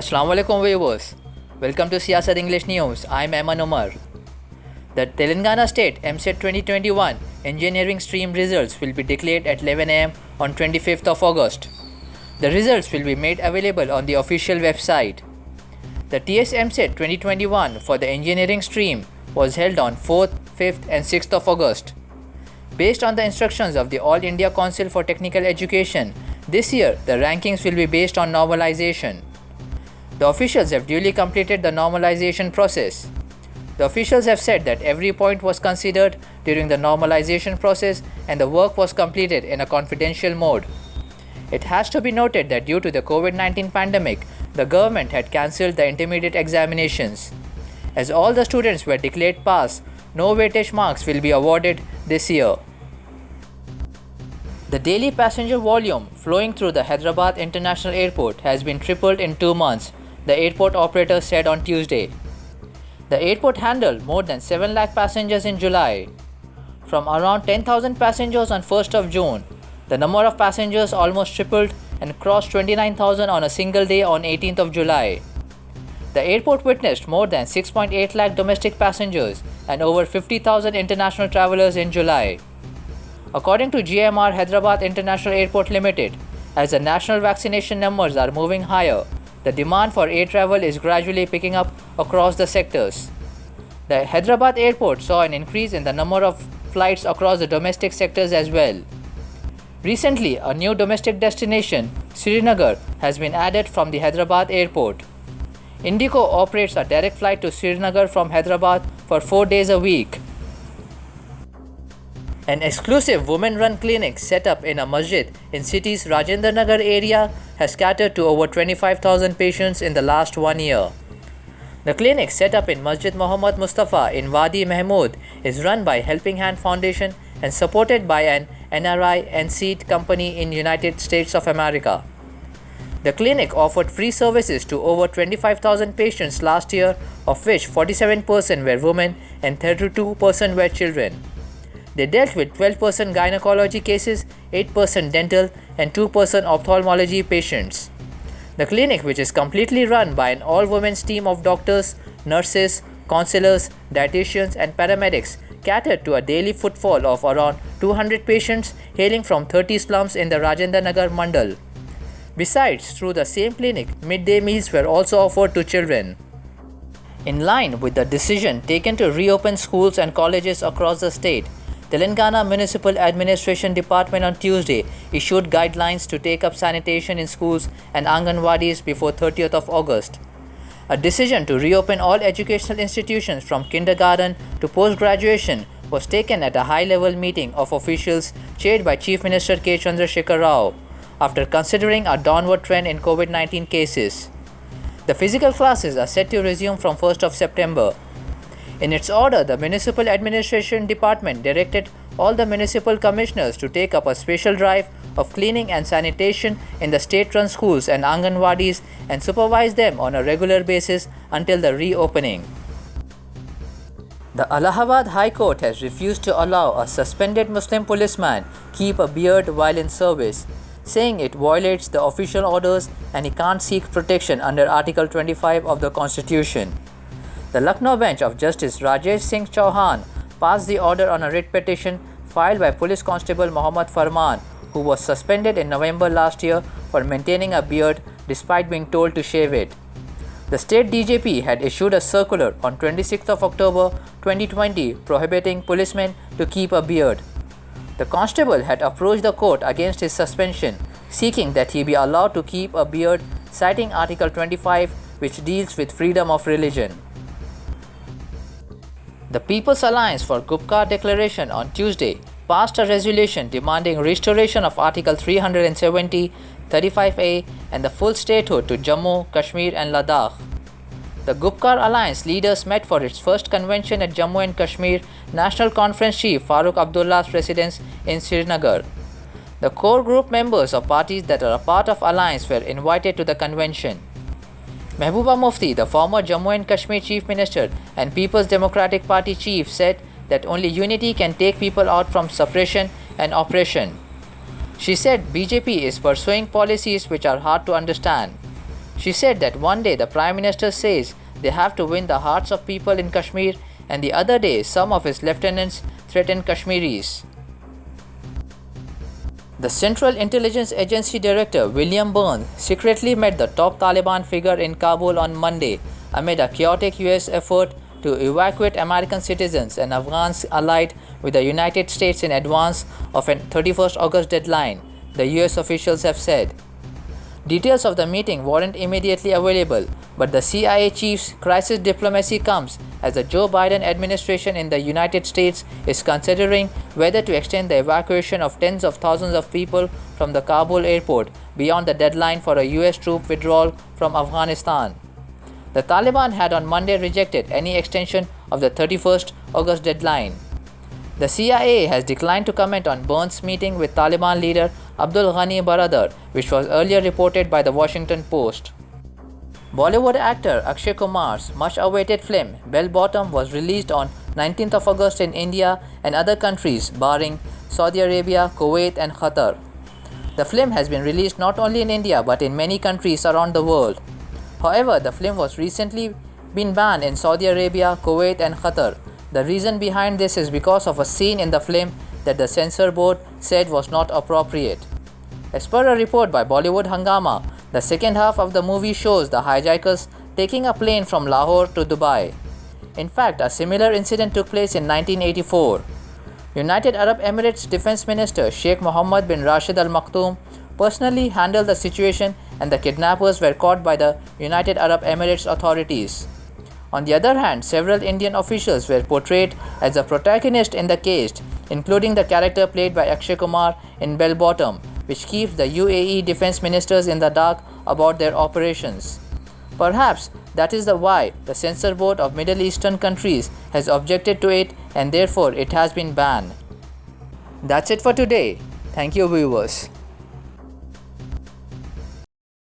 Assalamu alaikum viewers. Welcome to Siasat English News. I'm Eman Omar. The Telangana State MSET 2021 engineering stream results will be declared at 11 am on 25th of August. The results will be made available on the official website. The TS MSET 2021 for the engineering stream was held on 4th, 5th and 6th of August. Based on the instructions of the All India Council for Technical Education, this year the rankings will be based on normalization. The officials have duly completed the normalization process. The officials have said that every point was considered during the normalization process and the work was completed in a confidential mode. It has to be noted that due to the COVID-19 pandemic, the government had cancelled the intermediate examinations. As all the students were declared pass, no weightage marks will be awarded this year. The daily passenger volume flowing through the Hyderabad International Airport has been tripled in 2 months, the airport operator said on Tuesday. The airport handled more than 7 lakh passengers in July. From around 10,000 passengers on 1st of June, the number of passengers almost tripled and crossed 29,000 on a single day on 18th of July. The airport witnessed more than 6.8 lakh domestic passengers and over 50,000 international travelers in July. According to GMR Hyderabad International Airport Limited, as the national vaccination numbers are moving higher, the demand for air travel is gradually picking up across the sectors. The Hyderabad airport saw an increase in the number of flights across the domestic sectors as well. Recently, a new domestic destination, Srinagar, has been added from the Hyderabad airport. Indigo operates a direct flight to Srinagar from Hyderabad for 4 days a week. An exclusive women-run clinic set up in a masjid in city's Rajendra Nagar area has catered to over 25,000 patients in the last 1 year. The clinic set up in Masjid Muhammad Mustafa in Wadi Mahmood is run by Helping Hand Foundation and supported by an NRI and seed company in United States of America. The clinic offered free services to over 25,000 patients last year, of which 47% were women and 32% were children. They dealt with 12% gynecology cases, 8% dental, and 2% ophthalmology patients. The clinic, which is completely run by an all-women's team of doctors, nurses, counselors, dietitians, and paramedics, catered to a daily footfall of around 200 patients hailing from 30 slums in the Rajendra Nagar Mandal. Besides, through the same clinic, midday meals were also offered to children. In line with the decision taken to reopen schools and colleges across the state, Telangana Municipal Administration Department on Tuesday issued guidelines to take up sanitation in schools and Anganwadis before 30th of August. A decision to reopen all educational institutions from kindergarten to post-graduation was taken at a high-level meeting of officials chaired by Chief Minister K. Chandrasekhar Rao after considering a downward trend in COVID-19 cases. The physical classes are set to resume from 1st of September. In its order, the Municipal Administration Department directed all the municipal commissioners to take up a special drive of cleaning and sanitation in the state-run schools and Anganwadis and supervise them on a regular basis until the reopening. The Allahabad High Court has refused to allow a suspended Muslim policeman keep a beard while in service, saying it violates the official orders and he can't seek protection under Article 25 of the Constitution. The Lucknow bench of Justice Rajesh Singh Chauhan passed the order on a writ petition filed by Police Constable Mohammad Farman, who was suspended in November last year for maintaining a beard despite being told to shave it. The state DJP had issued a circular on 26th of October 2020 prohibiting policemen to keep a beard. The constable had approached the court against his suspension, seeking that he be allowed to keep a beard, citing Article 25, which deals with freedom of religion. The People's Alliance for Gupkar Declaration on Tuesday passed a resolution demanding restoration of Article 370, 35A and the full statehood to Jammu, Kashmir and Ladakh. The Gupkar Alliance leaders met for its first convention at Jammu and Kashmir National Conference Chief Farooq Abdullah's residence in Srinagar. The core group members of parties that are a part of Alliance were invited to the convention. Mehbooba Mufti, the former Jammu and Kashmir Chief Minister and People's Democratic Party Chief, said that only unity can take people out from suppression and oppression. She said BJP is pursuing policies which are hard to understand. She said that one day the Prime Minister says they have to win the hearts of people in Kashmir, and the other day some of his lieutenants threaten Kashmiris. The Central Intelligence Agency Director William Burns secretly met the top Taliban figure in Kabul on Monday amid a chaotic US effort to evacuate American citizens and Afghans allied with the United States in advance of a 31st August deadline, the US officials have said. Details of the meeting weren't immediately available, but the CIA chief's crisis diplomacy comes as the Joe Biden administration in the United States is considering whether to extend the evacuation of tens of thousands of people from the Kabul airport beyond the deadline for a US troop withdrawal from Afghanistan. The Taliban had on Monday rejected any extension of the 31st August deadline. The CIA has declined to comment on Burns' meeting with Taliban leader Abdul Ghani Baradar, which was earlier reported by the Washington Post. Bollywood actor Akshay Kumar's much-awaited film Bell Bottom was released on 19th of August in India and other countries barring Saudi Arabia, Kuwait and Qatar. The film has been released not only in India but in many countries around the world. However, the film was recently been banned in Saudi Arabia, Kuwait and Qatar. The reason behind this is because of a scene in the film that the censor board said was not appropriate. As per a report by Bollywood Hungama, the second half of the movie shows the hijackers taking a plane from Lahore to Dubai. In fact, a similar incident took place in 1984. United Arab Emirates Defense Minister Sheikh Mohammed bin Rashid Al Maktoum personally handled the situation and the kidnappers were caught by the United Arab Emirates authorities. On the other hand, several Indian officials were portrayed as the protagonist in the case, including the character played by Akshay Kumar in Bell Bottom, which keeps the UAE defense ministers in the dark about their operations. Perhaps that is the why the censor board of Middle Eastern countries has objected to it and therefore it has been banned. That's it for today. Thank you, viewers.